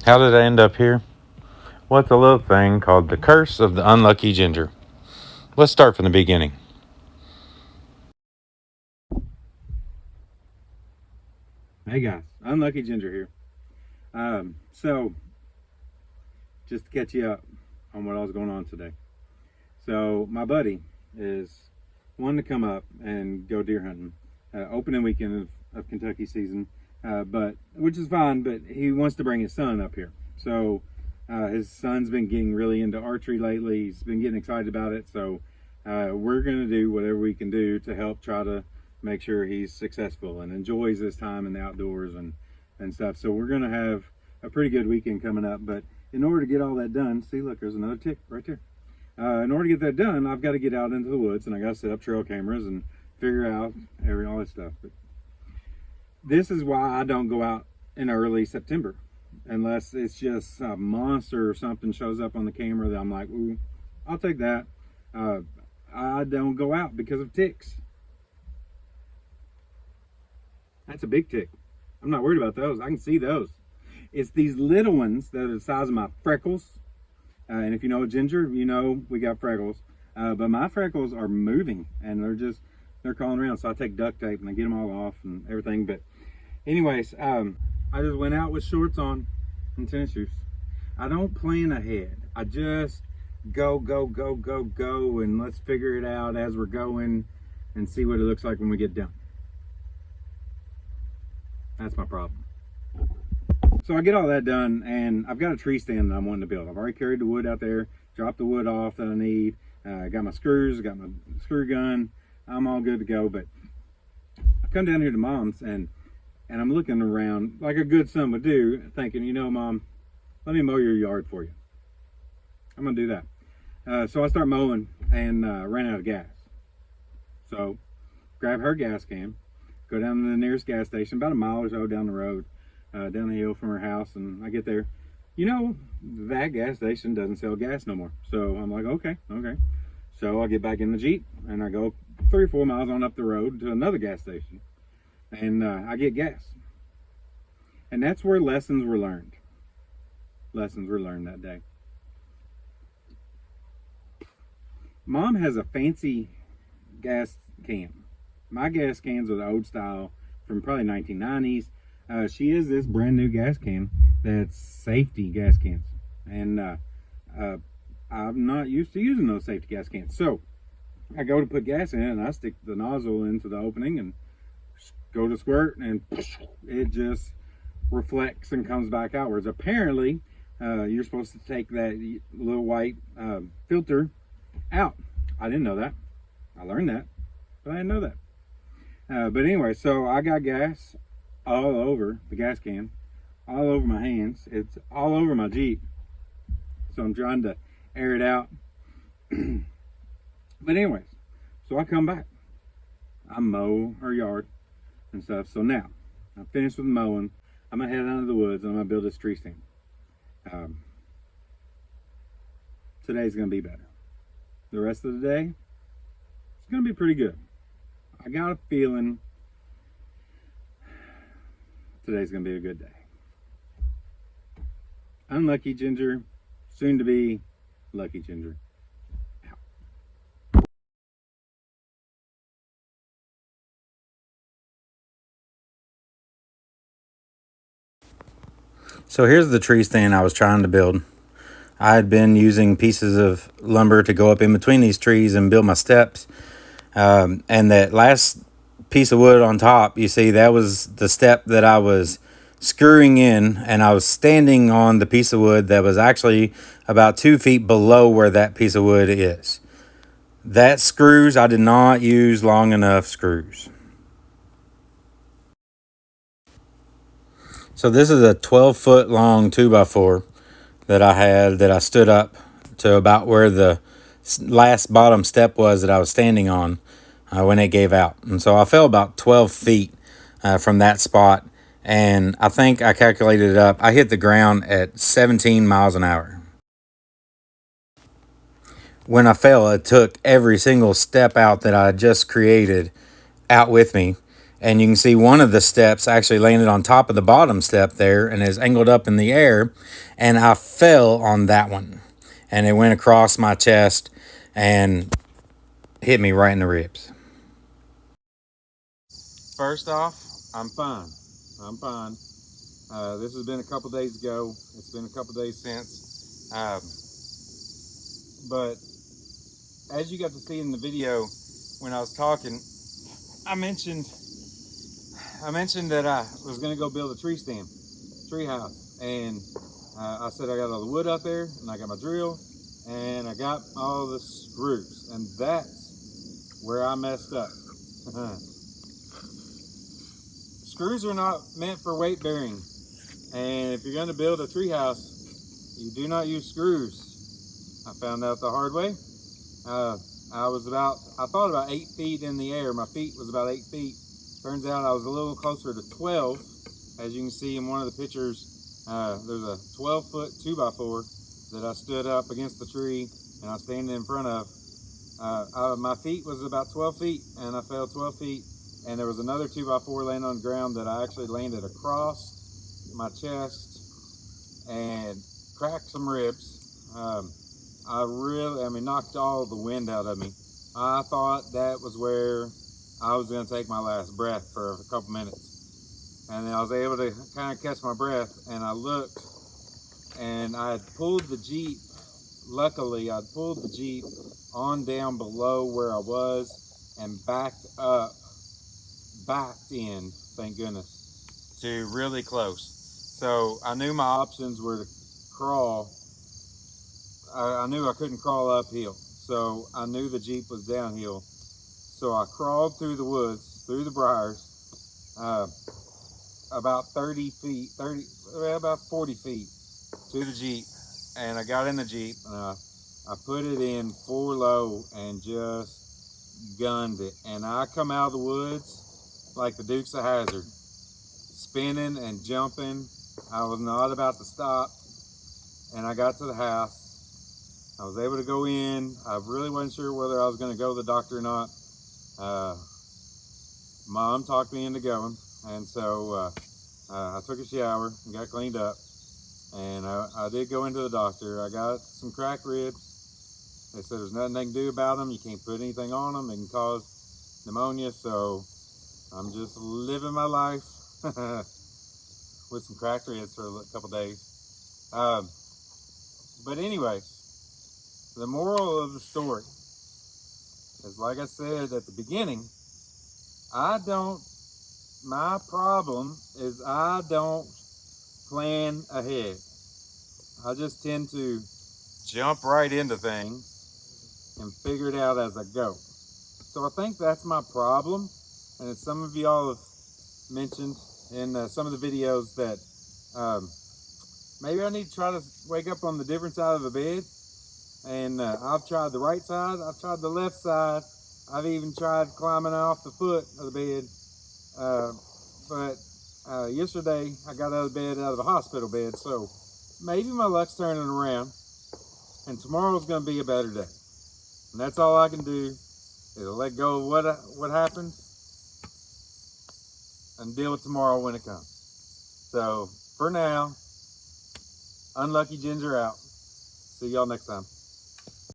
How did I end up here? What's a little thing called the curse of the unlucky ginger? Let's start from the beginning. Hey guys, Unlucky Ginger here. So just to catch you up on what was going on today. So my buddy is wanting to come up and go deer hunting, opening weekend of Kentucky season, but which is fine. But he wants to bring his son up here. So his son's been getting really into archery lately. He's been getting excited about it. So we're gonna do whatever we can do to help try to make sure he's successful and enjoys his time in the outdoors and stuff. So we're gonna have a pretty good weekend coming up. But in order to get all that done, see, look, there's another tick right there. In order to get that done, I've got to get out into the woods and I got to set up trail cameras and figure out all that stuff. But this is why I don't go out in early September unless it's just a monster or something shows up on the camera that I'm like, ooh, I'll take that. I don't go out because of ticks. That's a big tick. I'm not worried about those. I can see those. It's these little ones that are the size of my freckles. And if you know a ginger, you know we got freckles. But my freckles are moving and they're crawling around. So I take duct tape and I get them all off and everything. But anyways, I just went out with shorts on and tennis shoes. I don't plan ahead. I just go, and let's figure it out as we're going and see what it looks like when we get done. That's my problem. So I get all that done and I've got a tree stand that I'm wanting to build. I've already carried the wood out there, dropped the wood off that I need. I got my screws, got my screw gun. I'm all good to go. But I come down here to Mom's and I'm looking around like a good son would do, thinking, you know, Mom, let me mow your yard for you. I'm gonna do that. So I start mowing and ran out of gas. So grab her gas can, go down to the nearest gas station, about a mile or so down the road, down the hill from her house, and I get there. You know, that gas station doesn't sell gas no more. So I'm like, okay. So I get back in the Jeep and I go 3 or 4 miles on up the road to another gas station, and I get gas. And that's where lessons were learned. Lessons were learned that day. Mom has a fancy gas can. My gas cans are the old style from probably 1990s. She has this brand new gas can that's safety gas cans. And I'm not used to using those safety gas cans. So I go to put gas in and I stick the nozzle into the opening and go to squirt and it just reflects and comes back outwards. Apparently, you're supposed to take that little white filter out. I didn't know that. I learned that, but I didn't know that. But anyway, so I got gas all over the gas can, all over my hands. It's all over my Jeep. So I'm trying to air it out. But anyways, so I come back. I mow her yard and stuff. So now I'm finished with mowing. I'm gonna head out into the woods and I'm gonna build this tree stand. Today's gonna be better. The rest of the day, it's gonna be pretty good. I got a feeling today's gonna be a good day. Unlucky Ginger, soon to be Lucky Ginger. So here's the tree stand I was trying to build. I had been using pieces of lumber to go up in between these trees and build my steps. And that last piece of wood on top, you see, that was the step that I was screwing in, and I was standing on the piece of wood that was actually about 2 feet below where that piece of wood is. That screws, I did not use long enough screws. So this is a 12-foot long 2x4 that I stood up to about where the last bottom step was that I was standing on when it gave out. And so I fell about 12 feet from that spot. And I think I calculated it up. I hit the ground at 17 miles an hour. When I fell, it took every single step out that I just created out with me. and you can see one of the steps actually landed on top of the bottom step there and is angled up in the air, and I fell on that one, and it went across my chest and hit me right in the ribs. First off, I'm fine. I'm fine. This has been a couple days ago. It's been a couple days since. But as you got to see in the video when I was talking, I mentioned that I was going to go build a tree house, and I said I got all the wood out there, and I got my drill, and I got all the screws, and that's where I messed up. Screws are not meant for weight bearing, and if you're going to build a tree house, you do not use screws. I found out the hard way. I thought about 8 feet in the air. My feet was about 8 feet. Turns out I was a little closer to 12. As you can see in one of the pictures, there's a 12-foot 2x4 that I stood up against the tree and I was standing in front of. My feet was about 12 feet, and I fell 12 feet. And there was another 2x4 laying on the ground that I actually landed across my chest and cracked some ribs. I mean, knocked all the wind out of me. I thought that was where I was going to take my last breath for a couple minutes. And then I was able to kind of catch my breath, and I looked, and I had pulled the Jeep. Luckily, I'd pulled the Jeep on down below where I was and backed in, thank goodness, to really close. So I knew my options were to crawl. I knew I couldn't crawl uphill, so I knew the Jeep was downhill. So I crawled through the woods, through the briars, about 40 feet to the Jeep, and I got in the Jeep, and I put it in 4 low and just gunned it. And I come out of the woods like the Dukes of Hazzard, spinning and jumping. I was not about to stop, and I got to the house. I was able to go in. I really wasn't sure whether I was going to go to the doctor or not. Mom talked me into going, and so I took a shower and got cleaned up, and I did go into the doctor. I got some cracked ribs. They said there's nothing they can do about them. You can't put anything on them. It can cause pneumonia, so I'm just living my life with some cracked ribs for a couple days. But anyways, the moral of the story is, like I said at the beginning, my problem is I don't plan ahead. I just tend to jump right into things and figure it out as I go. So I think that's my problem. And as some of y'all have mentioned in some of the videos, that maybe I need to try to wake up on the different side of the bed. And I've tried the right side, I've tried the left side, I've even tried climbing off the foot of the bed. But yesterday I got out of bed, out of the hospital bed, so maybe my luck's turning around, and tomorrow's going to be a better day. And that's all I can do, is let go of what happened and deal with tomorrow when it comes. So for now, Unlucky Ginger out. See y'all next time.